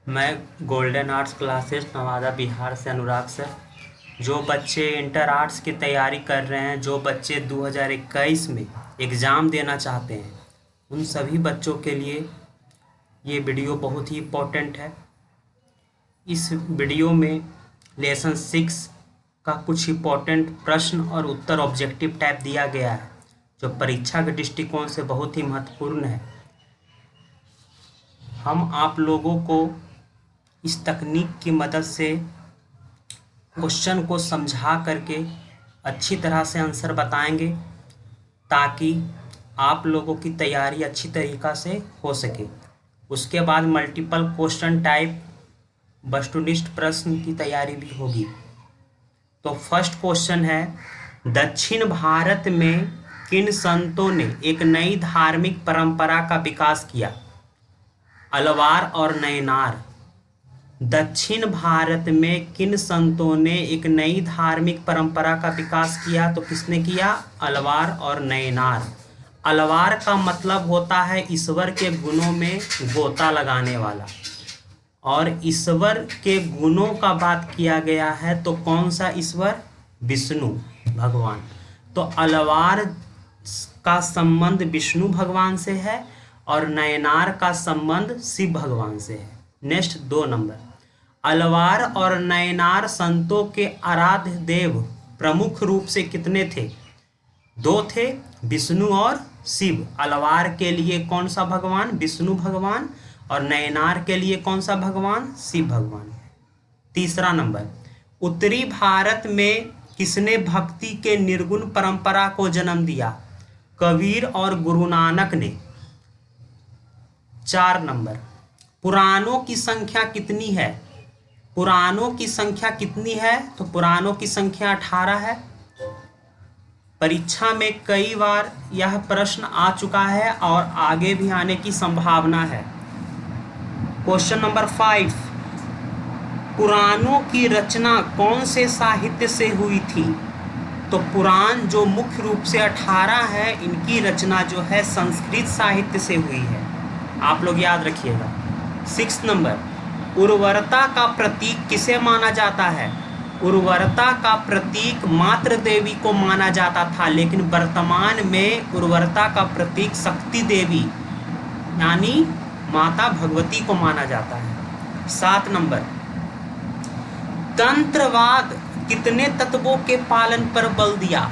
मैं golden arts classes Nawada Bihar से अनुराग sir. जो बच्चे इंटर आर्ट्स की तैयारी कर रहे हैं, जो बच्चे 2021 में एग्ज़ाम देना चाहते हैं, उन सभी बच्चों के लिए ये वीडियो बहुत ही इम्पोर्टेंट है। इस वीडियो में लेसन 6 का कुछ इम्पोर्टेंट प्रश्न और उत्तर ऑब्जेक्टिव टाइप दिया गया है, जो परीक्षा के दृष्टिकोण से बहुत ही महत्वपूर्ण है। हम आप लोगों को इस तकनीक की मदद से क्वेश्चन को समझा करके अच्छी तरह से आंसर बताएंगे, ताकि आप लोगों की तैयारी अच्छी तरीक़ा से हो सके। उसके बाद मल्टीपल क्वेश्चन टाइप वस्तुनिष्ठ प्रश्न की तैयारी भी होगी। तो फर्स्ट क्वेश्चन है, दक्षिण भारत में किन संतों ने एक नई धार्मिक परंपरा का विकास किया? अलवार और नयनार। दक्षिण भारत में किन संतों ने एक नई धार्मिक परंपरा का विकास किया? तो किसने किया? अलवार और नयनार। अलवार का मतलब होता है ईश्वर के गुणों में गोता लगाने वाला, और ईश्वर के गुणों का बात किया गया है तो कौन सा ईश्वर? विष्णु भगवान। तो अलवार का संबंध विष्णु भगवान से है और नयनार का संबंध शिव भगवान से है। नेक्स्ट 2 नंबर, अलवार और नयनार संतों के आराध्य देव प्रमुख रूप से कितने थे? 2 थे, विष्णु और शिव। अलवार के लिए कौन सा भगवान? विष्णु भगवान। और नयनार के लिए कौन सा भगवान? शिव भगवान। तीसरा नंबर, उत्तरी भारत में किसने भक्ति के निर्गुण परंपरा को जन्म दिया? कबीर और गुरु नानक ने। 4 नंबर, पुराणों की संख्या कितनी है? पुराणों की संख्या कितनी है? तो पुराणों की संख्या 18 है। परीक्षा में कई बार यह प्रश्न आ चुका है और आगे भी आने की संभावना है। क्वेश्चन नंबर 5, पुराणों की रचना कौन से साहित्य से हुई थी? तो पुराण जो मुख्य रूप से 18 है, इनकी रचना जो है संस्कृत साहित्य से हुई है। आप लोग याद रखिएगा। 6 नंबर, उर्वरता का प्रतीक किसे माना जाता है? उर्वरता का प्रतीक मातृ देवी को माना जाता था, लेकिन वर्तमान में उर्वरता का प्रतीक शक्ति देवी यानी माता भगवती को माना जाता है। 7 नंबर, तंत्रवाद कितने तत्वों के पालन पर बल दिया?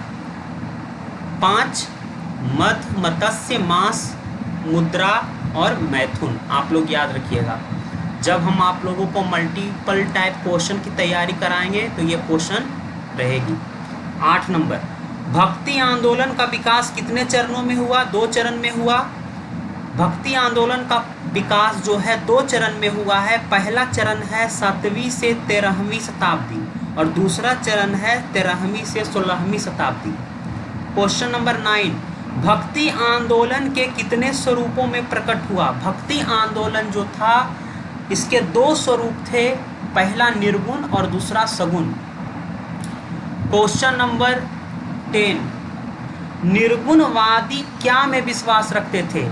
5, मध, मत्स्य, मांस, मुद्रा और मैथुन। आप लोग याद रखिएगा। जब हम आप लोगों को मल्टीपल टाइप क्वेश्चन की तैयारी कराएंगे तो ये क्वेश्चन रहेगी। 8 नंबर, भक्ति आंदोलन का विकास कितने चरणों में हुआ? 2 चरण में हुआ। भक्ति आंदोलन का विकास जो है 2 चरण में हुआ है। पहला चरण है 7वीं से 13वीं शताब्दी और दूसरा चरण है 13वीं से 16वीं शताब्दी। क्वेश्चन नंबर 9, भक्ति आंदोलन के कितने स्वरूपों में प्रकट हुआ? भक्ति आंदोलन जो था इसके 2 स्वरूप थे, पहला निर्गुण और दूसरा सगुण। क्वेश्चन नंबर 10, निर्गुणवादी क्या में विश्वास रखते थे?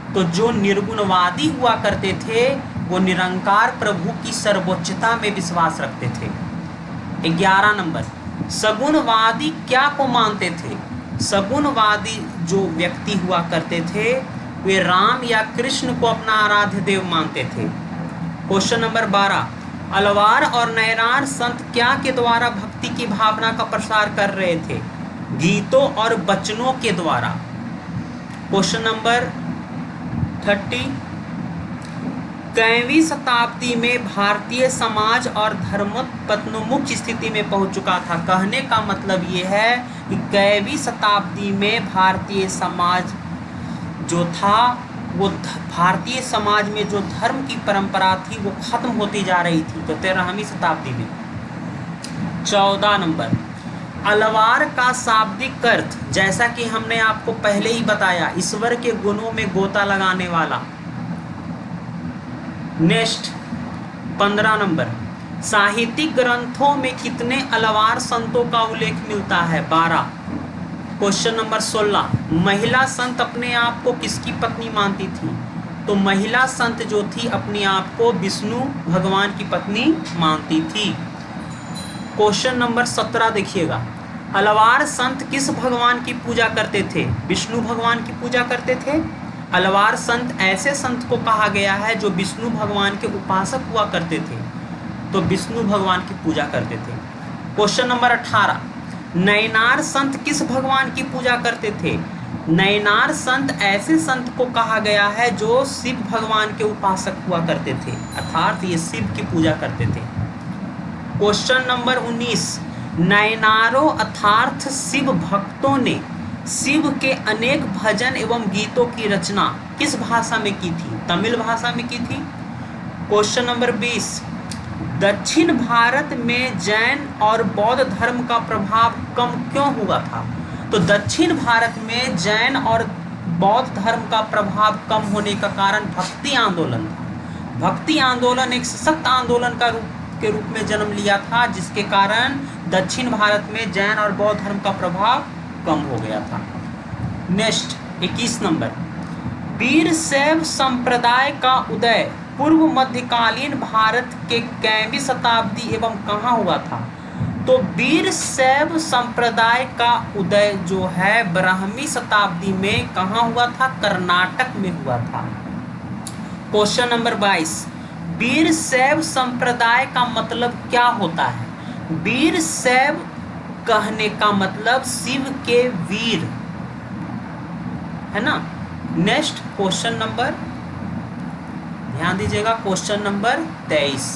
तो जो निर्गुणवादी हुआ करते थे वो निरंकार प्रभु की सर्वोच्चता में विश्वास रखते थे। 11 नंबर, सगुणवादी क्या को मानते थे? सगुणवादी जो व्यक्ति हुआ करते थे वे राम या कृष्ण को अपना आराध्य देव मानते थे। क्वेश्चन नंबर 12, अलवार और नयनार संत क्या के द्वारा भक्ति की भावना का प्रसार कर रहे थे? गीतों और वचनों के द्वारा। क्वेश्चन नंबर 30, कईवीं शताब्दी में भारतीय समाज और धर्मोन्मुख स्थिति में पहुंच चुका था। कहने का मतलब ये है कि कईवीं शताब्दी में भारतीय समाज जो था वो भारतीय समाज में जो धर्म की परंपरा थी वो खत्म होती जा रही थी। तो 13वीं शताब्दी में। 14 नंबर, अलवार का शाब्दिक अर्थ, जैसा कि हमने आपको पहले ही बताया, ईश्वर के गुणों में गोता लगाने वाला। नेक्स्ट 15 नंबर, साहित्यिक ग्रंथों में कितने अलवार संतों का उल्लेख मिलता है? 12। क्वेश्चन नंबर 16, महिला संत अपने आप को किसकी पत्नी मानती थी? तो महिला संत जो थी अपने आप को विष्णु भगवान की पत्नी मानती थी। क्वेश्चन नंबर 17 देखिएगा, अलवार संत किस भगवान की पूजा करते थे? विष्णु भगवान की पूजा करते थे। अलवार संत ऐसे संत को कहा गया है जो विष्णु भगवान के उपासक हुआ करते थे, तो विष्णु भगवान की पूजा करते थे। क्वेश्चन नंबर 18, नैनार संत किस भगवान की पूजा करते थे? नैनार संत ऐसे संत को कहा गया है जो शिव भगवान के उपासक हुआ करते थे, अर्थात ये शिव की पूजा करते थे। क्वेश्चन नंबर 19, नैनारों अर्थात शिव भक्तों ने शिव के अनेक भजन एवं गीतों की रचना किस भाषा में की थी? तमिल भाषा में की थी। क्वेश्चन नंबर 20, दक्षिण भारत में जैन और बौद्ध धर्म का प्रभाव कम क्यों हुआ था? तो दक्षिण भारत में जैन और बौद्ध धर्म का प्रभाव कम होने का कारण भक्ति आंदोलन था। भक्ति आंदोलन एक सशक्त आंदोलन के रूप में जन्म लिया था, जिसके कारण दक्षिण भारत में जैन और बौद्ध धर्म का प्रभाव कम हो गया था। नेक्स्ट 21 नंबर, वीरशैव संप्रदाय का उदय पूर्व मध्यकालीन भारत के कैवी शताब्दी एवं कहाँ हुआ था? तो वीरशैव संप्रदाय का उदय जो है ब्राह्मी शताब्दी में कहाँ हुआ था? कर्नाटक में हुआ था। क्वेश्चन नंबर 22, वीरशैव संप्रदाय का मतलब क्या होता है? वीरशैव कहने का मतलब शिव के वीर, है ना। नेक्स्ट क्वेश्चन नंबर, ध्यान दीजिएगा, क्वेश्चन नंबर 23,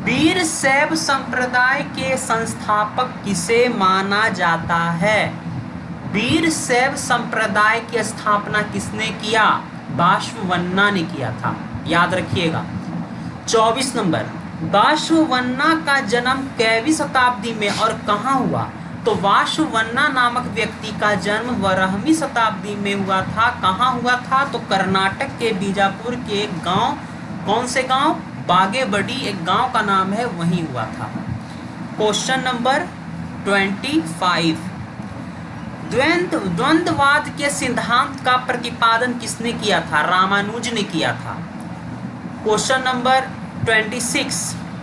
वीरशैव संप्रदाय के संस्थापक किसे माना जाता है? वीरशैव संप्रदाय की स्थापना किसने किया? वासवन्ना ने किया था, याद रखिएगा। 24 नंबर, वासवन्ना का जन्म कैवी शताब्दी में और कहाँ हुआ? तो वासवन्ना नामक व्यक्ति का जन्म ब्राह्मी शताब्दी में हुआ था। कहाँ हुआ था? तो कर्नाटक के बीजापुर के एक गांव, कौन से गांव? बागेबडी एक गांव का नाम है, वहीं हुआ था। क्वेश्चन नंबर 25, द्वंद्ववाद के सिद्धांत का प्रतिपादन किसने किया था? रामानुज ने किया था। क्वेश्चन नंबर 26,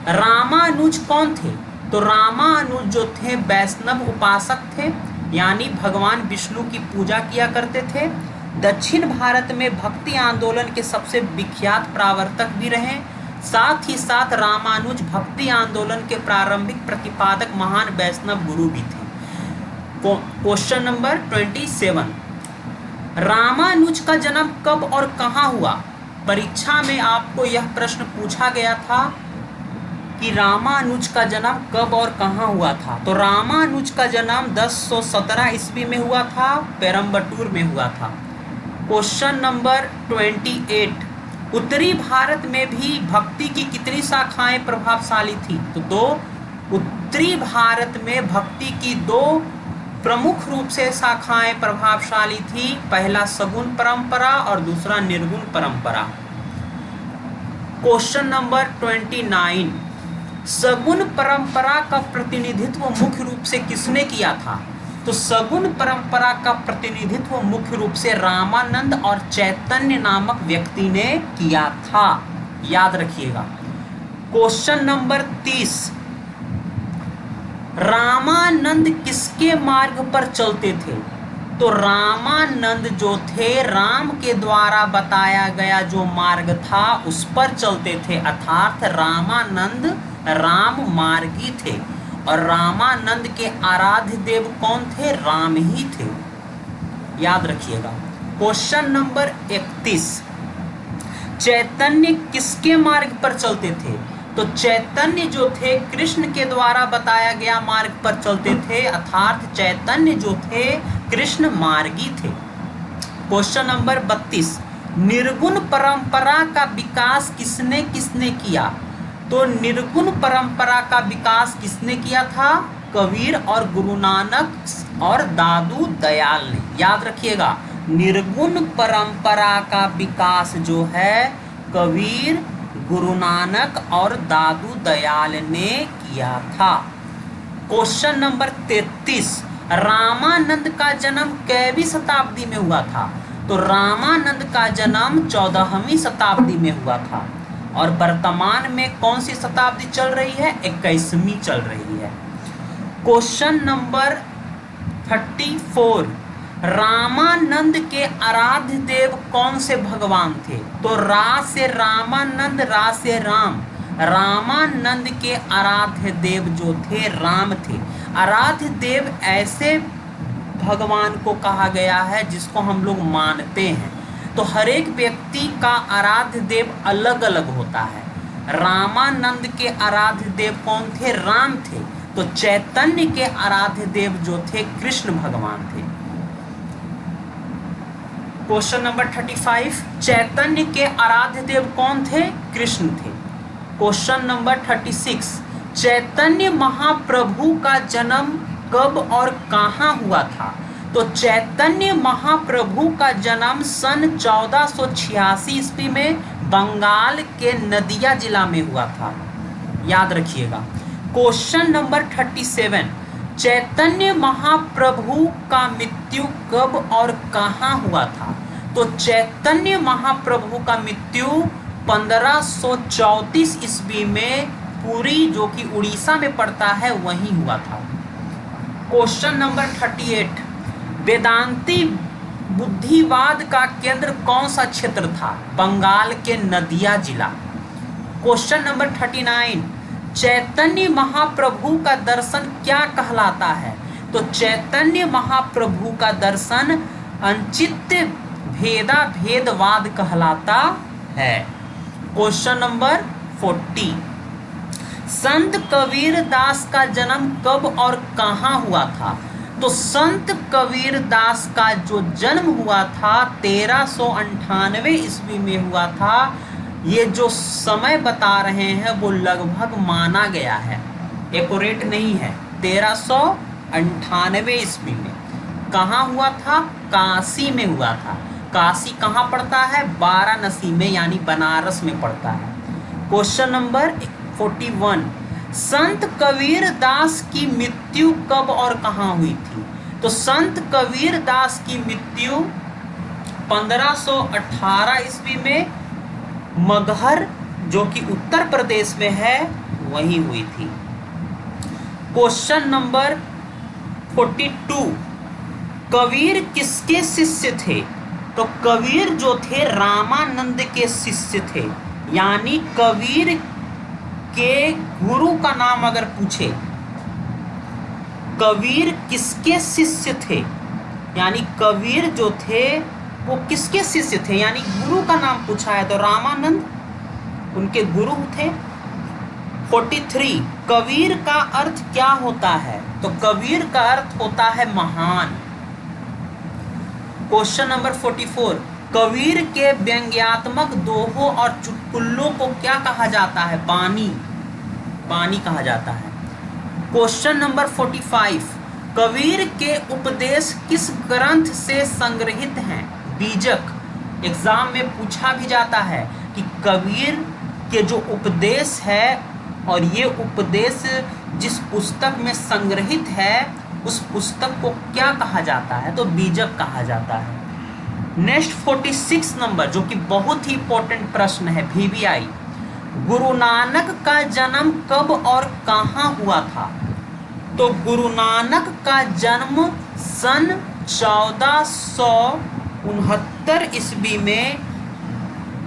रामानुज कौन थे? तो रामानुज जो थे वैष्णव उपासक थे, यानी भगवान विष्णु की पूजा किया करते थे। दक्षिण भारत में भक्ति आंदोलन के सबसे विख्यात प्रवर्तक भी रहे। साथ ही साथ रामानुज भक्ति आंदोलन के प्रारंभिक प्रतिपादक महान वैष्णव गुरु भी थे। क्वेश्चन नंबर 27, रामानुज का जन्म कब और कहाँ हुआ? परीक्षा में आपको यह प्रश्न पूछा गया था कि रामानुज का जन्म कब और कहाँ हुआ था। तो रामानुज का जन्म 1017 ईस्वी में हुआ था, पेरम्बटूर में हुआ था। क्वेश्चन नंबर 28, उत्तरी भारत में भी भक्ति की कितनी शाखाएं प्रभावशाली थी? तो 2। उत्तरी भारत में भक्ति की 2 प्रमुख रूप से शाखाएं प्रभावशाली थी। पहला सगुन परंपरा और दूसरा निर्गुण परंपरा। क्वेश्चन नंबर 29, सगुन परंपरा का प्रतिनिधित्व मुख्य रूप से किसने किया था? तो सगुन परंपरा का प्रतिनिधित्व मुख्य रूप से रामानंद और चैतन्य नामक व्यक्ति ने किया था, याद रखिएगा। क्वेश्चन नंबर 30, रामानंद किसके मार्ग पर चलते थे? तो रामानंद जो थे राम के द्वारा बताया गया जो मार्ग था उस पर चलते थे, अर्थात रामानंद राम मार्गी थे। और रामानंद के आराध्य देव कौन थे? राम ही थे, याद रखिएगा। क्वेश्चन नंबर 31, चैतन्य किसके मार्ग पर चलते थे? तो चैतन्य जो थे कृष्ण के द्वारा बताया गया मार्ग पर चलते थे, अर्थात चैतन्य जो थे कृष्ण मार्गी थे। क्वेश्चन नंबर 32, निर्गुण परंपरा का विकास किसने किसने किया? तो निर्गुण परंपरा का विकास किसने किया था? कबीर और गुरु नानक और दादू दयाल ने, याद रखिएगा। निर्गुण परंपरा का विकास जो है कबीर, गुरु नानक और दादू दयाल ने किया था। क्वेश्चन नंबर 33, रामानंद का जन्म कैवी शताब्दी में हुआ था? तो रामानंद का जन्म 14वीं शताब्दी में हुआ था और वर्तमान में कौन सी शताब्दी चल रही है? 21वीं चल रही है। क्वेश्चन नंबर 34, रामानंद के आराध्य देव कौन से भगवान थे? तो रा से रामानंद, रा से राम। रामानंद के आराध्य देव जो थे राम थे। आराध्य देव ऐसे भगवान को कहा गया है जिसको हम लोग मानते हैं। तो हर एक व्यक्ति का आराध्य देव अलग अलग होता है। रामानंद के आराध्य देव कौन थे? राम थे। तो चैतन्य के आराध्य देव जो थे कृष्ण भगवान थे। क्वेश्चन नंबर 35, चैतन्य के आराध्य देव कौन थे? कृष्ण थे। क्वेश्चन नंबर 36, चैतन्य महाप्रभु का जन्म कब और कहाँ हुआ था? तो चैतन्य महाप्रभु का जन्म सन 1486 ईस्वी में बंगाल के नदिया जिला में हुआ था, याद रखिएगा। क्वेश्चन नंबर 37, चैतन्य महाप्रभु का मृत्यु कब और कहाँ हुआ था? तो चैतन्य महाप्रभु का मृत्यु 1534 ईस्वी में पुरी, जो कि उड़ीसा में पड़ता है, वहीं हुआ था। क्वेश्चन नंबर 38, वेदांती बुद्धिवाद का केंद्र कौन सा क्षेत्र था? बंगाल के नदिया जिला। क्वेश्चन नंबर 39, चैतन्य महाप्रभु का दर्शन क्या कहलाता है? तो चैतन्य महाप्रभु का दर्शन अचिंत्य भेदा भेदवाद कहलाता है। क्वेश्चन नंबर 40, संत कबीर दास का जन्म कब और कहाँ हुआ था? तो संत कबीर दास का जो जन्म हुआ था 1398 ईस्वी में हुआ था। ये जो समय बता रहे हैं वो लगभग माना गया है, एक्यूरेट नहीं है। 1398 ईस्वी में कहाँ हुआ था? काशी में हुआ था। काशी कहाँ पड़ता है? वाराणसी में, यानी बनारस में पड़ता है। क्वेश्चन नंबर 41, संत कबीर दास की मृत्यु कब और कहाँ हुई थी? तो संत कबीर दास की मृत्यु 1518 ईस्वी में मगहर, जो कि उत्तर प्रदेश में है, वहीं हुई थी। क्वेश्चन नंबर 42, कबीर किसके शिष्य थे? तो कबीर जो थे रामानंद के शिष्य थे, यानी कबीर के गुरु का नाम अगर पूछे, कबीर किसके शिष्य थे, यानी कबीर जो थे वो किसके शिष्य थे, यानी गुरु का नाम पूछा है तो रामानंद उनके गुरु थे। 43, कबीर का अर्थ क्या होता है? तो कबीर का अर्थ होता है महान। क्वेश्चन नंबर 44, कबीर के व्यंग्यात्मक दोहों और चुटकुलों को क्या कहा जाता है? बानी कहा जाता है। क्वेश्चन नंबर 45, कबीर के उपदेश किस ग्रंथ से संग्रहित हैं? बीजक। एग्जाम में पूछा भी जाता है कि कबीर के जो उपदेश है और ये उपदेश जिस पुस्तक में संग्रहित है उस पुस्तक को क्या कहा जाता है? तो बीजक कहा जाता है। नेक्स्ट 46 नंबर, जो कि बहुत ही इंपॉर्टेंट प्रश्न है, VVI, गुरु नानक का जन्म कब और कहाँ हुआ था? तो गुरु नानक का जन्म सन 1469 ईस्वी में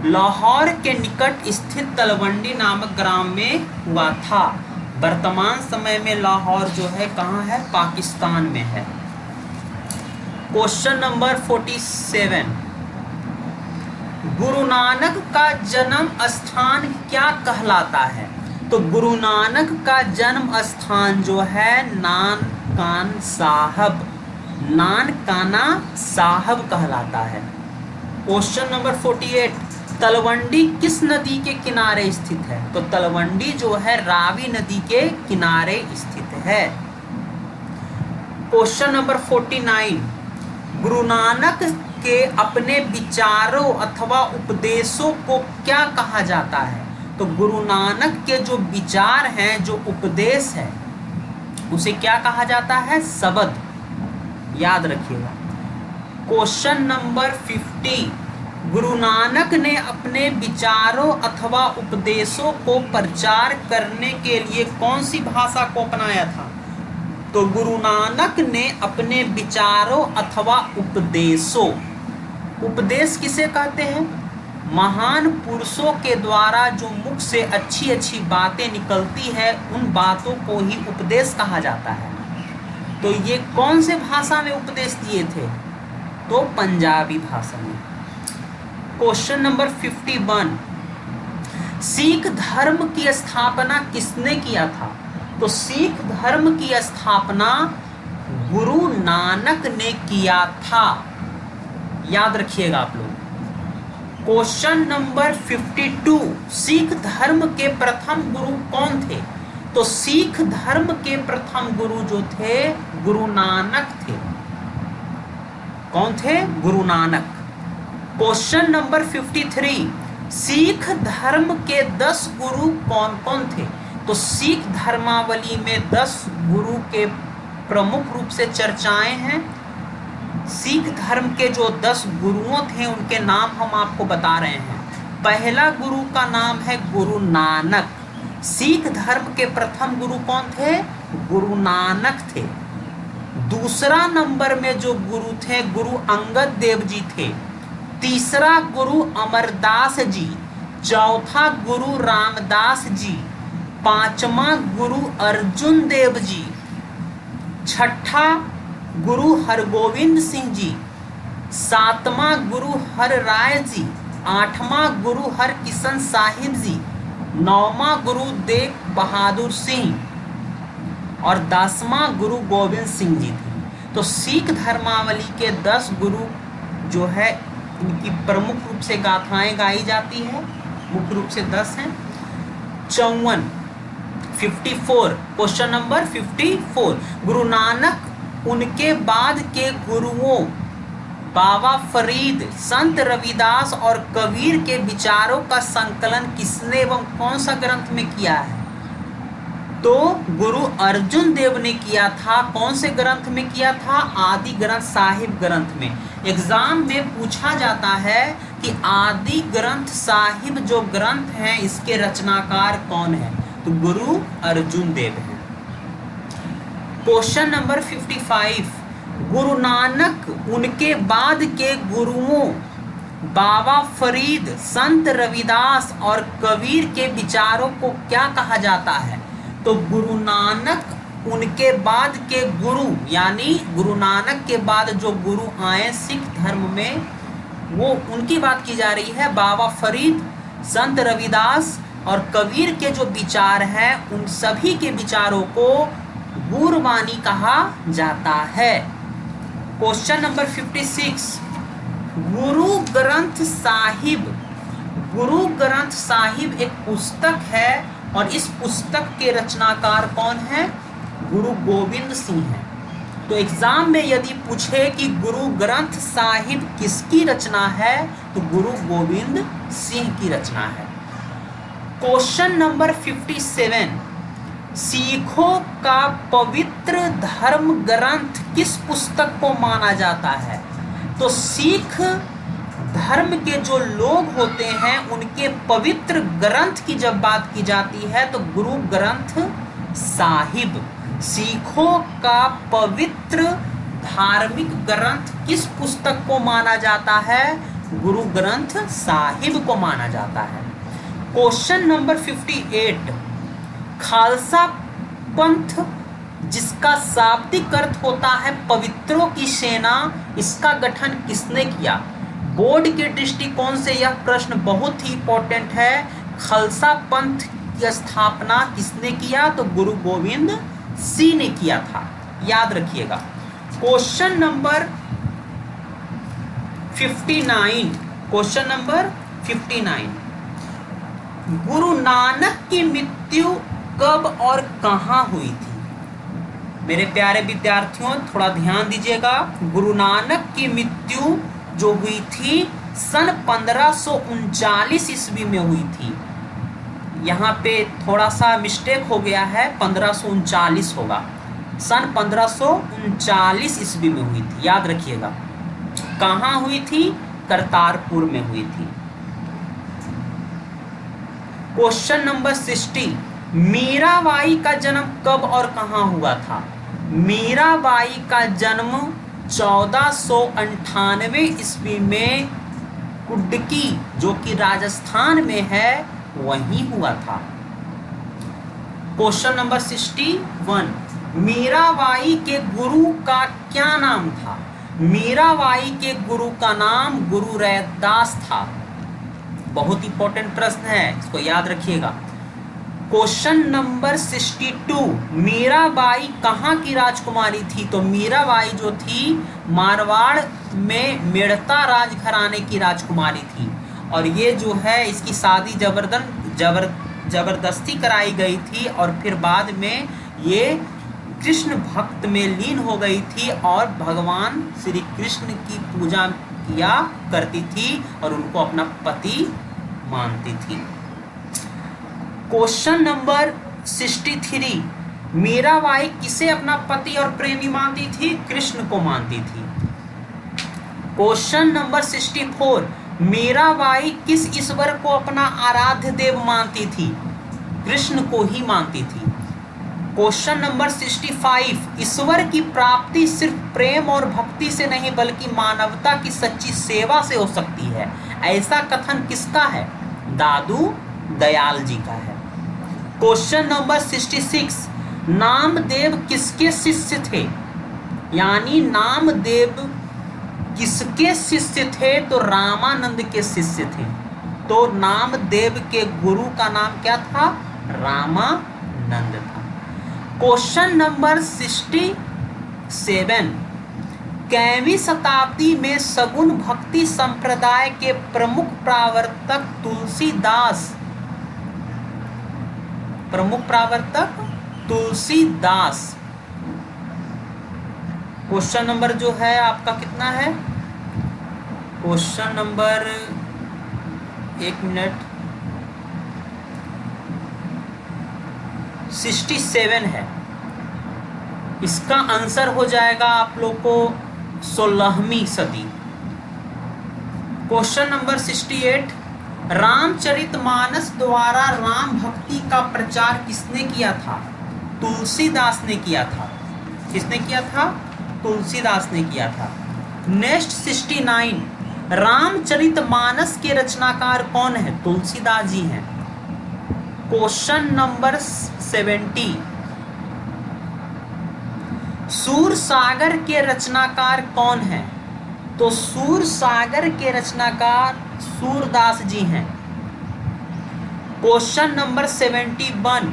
लाहौर के निकट स्थित तलवंडी नामक ग्राम में हुआ था। वर्तमान समय में लाहौर जो है कहाँ है? पाकिस्तान में है। क्वेश्चन नंबर 47, गुरु नानक का जन्म स्थान क्या कहलाता है? तो गुरु नानक का जन्म स्थान जो है नानकाना साहब कहलाता है। क्वेश्चन नंबर 48, तलवंडी किस नदी के किनारे स्थित है? तो तलवंडी जो है रावी नदी के किनारे स्थित है। क्वेश्चन नंबर 49, गुरु नानक के अपने विचारों अथवा उपदेशों को क्या कहा जाता है? तो गुरु नानक के जो विचार हैं, जो उपदेश है, उसे क्या कहा जाता है? शब्द, याद रखिएगा। क्वेश्चन नंबर 50, गुरु नानक ने अपने विचारों अथवा उपदेशों को प्रचार करने के लिए कौन सी भाषा को अपनाया था? तो गुरु नानक ने अपने विचारों अथवा उपदेशों, उपदेश किसे कहते हैं? महान पुरुषों के द्वारा जो मुख से अच्छी अच्छी बातें निकलती है उन बातों को ही उपदेश कहा जाता है। तो ये कौन से भाषा में उपदेश दिए थे? तो पंजाबी भाषा में। क्वेश्चन नंबर 51, सिख धर्म की स्थापना किसने किया था? तो सिख धर्म की स्थापना गुरु नानक ने किया था, याद रखिएगा आप लोग। क्वेश्चन नंबर 52, सिख धर्म के प्रथम गुरु कौन थे? तो सिख धर्म के प्रथम गुरु जो थे गुरु नानक थे। कौन थे? गुरु नानक। क्वेश्चन नंबर 53, सिख धर्म के 10 गुरु कौन कौन थे? तो सिख धर्मावली में 10 गुरु के प्रमुख रूप से चर्चाएं हैं। सिख धर्म के जो 10 गुरुओं थे उनके नाम हम आपको बता रहे हैं। पहला गुरु का नाम है गुरु नानक। सिख धर्म के प्रथम गुरु कौन थे? गुरु नानक थे। दूसरा नंबर में जो गुरु थे गुरु अंगद देव जी थे। तीसरा गुरु अमरदास जी। चौथा गुरु रामदास जी। पांचवा गुरु अर्जुन देव जी। छठा गुरु हरगोविंद सिंह जी। सातवां गुरु हर राय जी। आठवां गुरु हरकिशन साहिब जी। नौवां गुरु तेग बहादुर सिंह और 10वां गुरु गोविंद सिंह जी थे। तो सिख धर्मावली के 10 गुरु जो है इनकी प्रमुख रूप से गाथाएं गाई जाती है, मुख्य रूप से 10 हैं। 54 क्वेश्चन नंबर 54, गुरु नानक उनके बाद के गुरुओं बाबा फरीद, संत रविदास और कबीर के विचारों का संकलन किसने एवं कौन सा ग्रंथ में किया है? तो गुरु अर्जुन देव ने किया था। कौन से ग्रंथ में किया था? आदि ग्रंथ साहिब ग्रंथ में। एग्जाम में पूछा जाता है कि आदि ग्रंथ साहिब जो ग्रंथ है इसके रचनाकार कौन है? तो गुरु अर्जुन देव है। क्वेश्चन नंबर 55, गुरु नानक उनके बाद के गुरुओं बाबा फरीद, संत रविदास और कबीर के विचारों को क्या कहा जाता है? तो गुरु नानक उनके बाद के गुरु यानी गुरु नानक के बाद जो गुरु आए सिख धर्म में वो उनकी बात की जा रही है। बाबा फरीद, संत रविदास और कबीर के जो विचार हैं उन सभी के विचारों को गुरबानी कहा जाता है। Question number 56, Guru Granth Sahib. गुरु ग्रंथ साहिब एक पुस्तक है और इस पुस्तक के रचनाकार कौन है? गुरु गोविंद सिंह है। तो एग्जाम में यदि पूछे कि गुरु ग्रंथ साहिब किसकी रचना है तो गुरु गोविंद सिंह की रचना है। क्वेश्चन नंबर 57, सिखों का पवित्र धर्म ग्रंथ किस पुस्तक को माना जाता है? तो सिख धर्म के जो लोग होते हैं उनके पवित्र ग्रंथ की जब बात की जाती है तो गुरु ग्रंथ साहिब। सिखों का पवित्र धार्मिक ग्रंथ किस पुस्तक को माना जाता है? गुरु ग्रंथ साहिब को माना जाता है। क्वेश्चन नंबर 58, खालसा पंथ जिसका शाब्दिक अर्थ होता है पवित्रों की सेना, इसका गठन किसने किया? बोर्ड के दृष्टिकोण से यह प्रश्न बहुत ही इंपॉर्टेंट है। खालसा पंथ की स्थापना किसने किया? तो गुरु गोविंद सिंह ने किया था, याद रखिएगा। Question number 59, question number 59, Guru Nanak की मृत्यु कब और कहां हुई थी? मेरे प्यारे विद्यार्थियों थोड़ा ध्यान दीजिएगा। गुरु नानक की मृत्यु जो हुई थी सन 1539 ईस्वी में हुई थी। यहाँ पे थोड़ा सा मिस्टेक हो गया है, 1539 होगा। सन 1539 ईस्वी में हुई थी, याद रखिएगा। कहाँ हुई थी? करतारपुर में हुई थी। क्वेश्चन नंबर 60, मीराबाई का जन्म कब और कहाँ हुआ था? मीराबाई का जन्म 1498 ईस्वी में कुड्डकी, जो कि राजस्थान में है, वहीं हुआ था। क्वेश्चन नंबर 61, मीराबाई के गुरु का क्या नाम था? मीराबाई के गुरु का नाम गुरु रैदास था। बहुत इंपॉर्टेंट प्रश्न है, इसको याद रखिएगा। क्वेश्चन नंबर 62, मीराबाई कहाँ की राजकुमारी थी? तो मीराबाई जो थी मारवाड़ में मेड़ता राजघराने की राजकुमारी थी, और ये जो है इसकी शादी जबरदस्ती कराई गई थी, और फिर बाद में ये कृष्ण भक्त में लीन हो गई थी और भगवान श्री कृष्ण की पूजा किया करती थी और उनको अपना पति मानती थी। क्वेश्चन नंबर 63, मीराबाई किसे अपना पति और प्रेमी मानती थी? कृष्ण को मानती थी। क्वेश्चन नंबर 64, मीराबाई किस ईश्वर को अपना आराध्य देव मानती थी? कृष्ण को ही मानती थी। क्वेश्चन नंबर 65, ईश्वर की प्राप्ति सिर्फ प्रेम और भक्ति से नहीं बल्कि मानवता की सच्ची सेवा से हो सकती है, ऐसा कथन किसका है? दादू दयाल जी का है। क्वेश्चन नंबर 66, नामदेव किसके शिष्य थे? यानी नामदेव किसके शिष्य थे? तो रामानंद के शिष्य थे। तो नामदेव के गुरु का नाम क्या था? रामानंद था। क्वेश्चन नंबर 67, कैवीं शताब्दी में सगुण भक्ति संप्रदाय के प्रमुख प्रवर्तक तुलसीदास। क्वेश्चन नंबर जो है आपका कितना है? क्वेश्चन नंबर 67 है। इसका आंसर हो जाएगा आप लोग को 16वीं सदी। क्वेश्चन नंबर 68, रामचरितमानस द्वारा राम भक्ति का प्रचार किसने किया था? तुलसीदास ने किया था। किसने किया था? तुलसीदास ने किया था। नेक्स्ट 69, रामचरितमानस के रचनाकार कौन है? तुलसीदास जी हैं। क्वेश्चन नंबर 70, सूरसागर के रचनाकार कौन है? तो सूरसागर के रचनाकार सूरदास जी हैं। क्वेश्चन नंबर 71,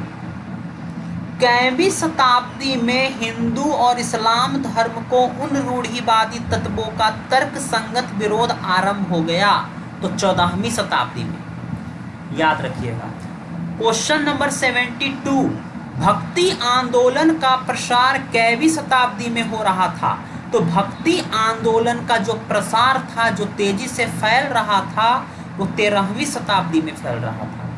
कैवीं शताब्दी में हिंदू और इस्लाम धर्म को उन रूढ़िवादी तत्वों का तर्क संगत विरोध आरंभ हो गया? तो 14वीं शताब्दी में, याद रखिएगा। क्वेश्चन नंबर 72, भक्ति आंदोलन का प्रसार कैवीं शताब्दी में हो रहा था? तो भक्ति आंदोलन का जो प्रसार था, जो तेजी से फैल रहा था, वो 13वीं शताब्दी में फैल रहा था।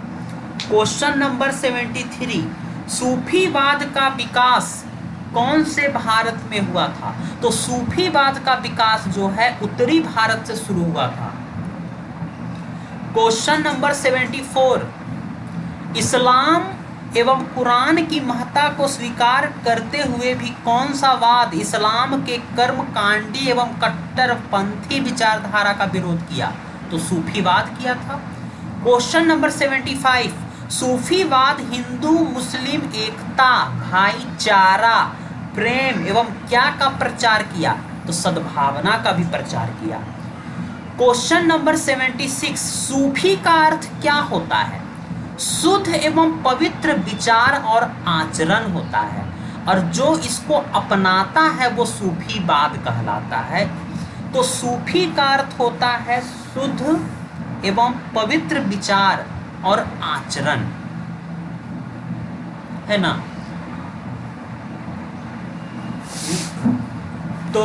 क्वेश्चन नंबर 73, सूफीवाद का विकास कौन से भारत में हुआ था? तो सूफीवाद का विकास जो है उत्तरी भारत से शुरू हुआ था। क्वेश्चन नंबर 74, इस्लाम एवं कुरान की महत्ता को स्वीकार करते हुए भी कौन सा वाद इस्लाम के कर्मकांडी एवं कट्टरपंथी विचारधारा का विरोध किया? तो सूफीवाद किया था। क्वेश्चन नंबर 75, सूफीवाद हिंदू मुस्लिम एकता, भाईचारा, प्रेम एवं क्या का प्रचार किया? तो सद्भावना का भी प्रचार किया। क्वेश्चन नंबर 76, सूफी का अर्थ क्या होता है? शुद्ध एवं पवित्र विचार और आचरण होता है, और जो इसको अपनाता है वो सूफीवाद कहलाता है। तो सूफी का अर्थ होता है शुद्ध एवं पवित्र विचार और आचरण, है ना? तो